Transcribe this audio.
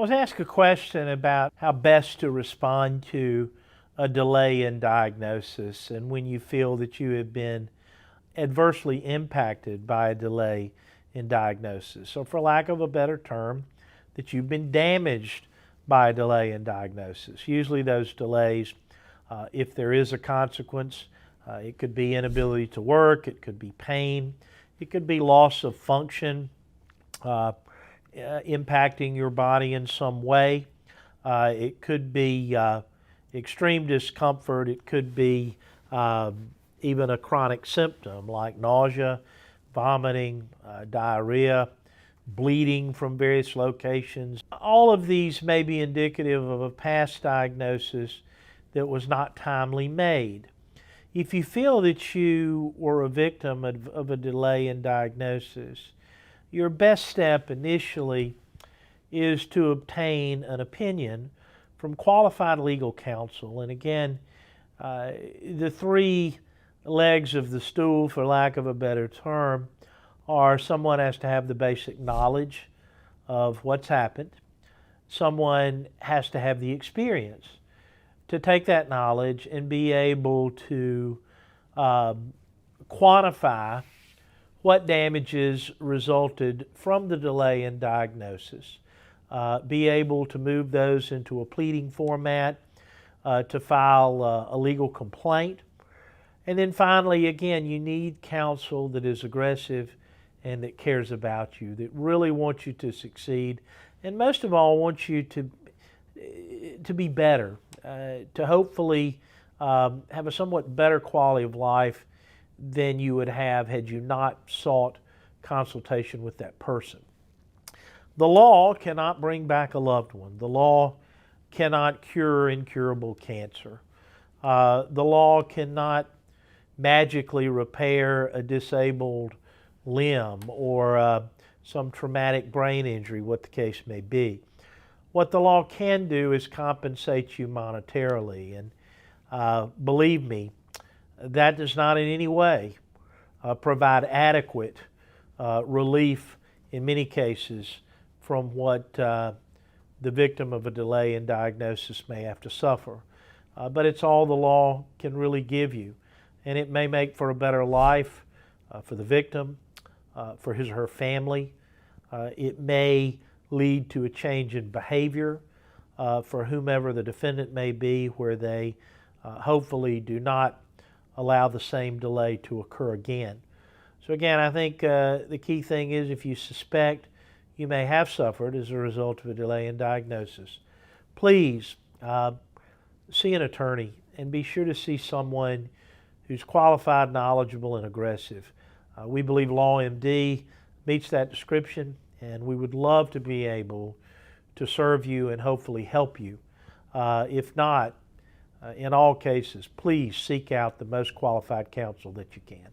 was asked a question about how best to respond to a delay in diagnosis and when you feel that you have been adversely impacted by a delay in diagnosis. So for lack of a better term, that you've been damaged by a delay in diagnosis. Usually those delays, if there is a consequence, it could be inability to work, it could be pain, it could be loss of function, impacting your body in some way. It could be extreme discomfort. It could be even a chronic symptom like nausea, vomiting, diarrhea, bleeding from various locations. All of these may be indicative of a past diagnosis that was not timely made. If you feel that you were a victim of a delay in diagnosis, your best step initially is to obtain an opinion from qualified legal counsel. And again, the three legs of the stool, for lack of a better term, are someone has to have the basic knowledge of what's happened. Someone has to have the experience to take that knowledge and be able to quantify what damages resulted from the delay in diagnosis, be able to move those into a pleading format to file a legal complaint. And then finally, again, you need counsel that is aggressive and that cares about you, that really wants you to succeed, and most of all wants you to be better, to hopefully have a somewhat better quality of life than you would have had you not sought consultation with that person. The law cannot bring back a loved one. The law cannot cure incurable cancer. The law cannot magically repair a disabled limb or some traumatic brain injury, what the case may be. What the law can do is compensate you monetarily, and believe me, that does not in any way provide adequate relief in many cases from what the victim of a delay in diagnosis may have to suffer. But it's all the law can really give you, and it may make for a better life for the victim, for his or her family. It may lead to a change in behavior for whomever the defendant may be, where they hopefully do not allow the same delay to occur again. So again, I think the key thing is, if you suspect you may have suffered as a result of a delay in diagnosis, please see an attorney and be sure to see someone who's qualified, knowledgeable, and aggressive. We believe LawMD meets that description, and we would love to be able to serve you and hopefully help you. If not, in all cases, please seek out the most qualified counsel that you can.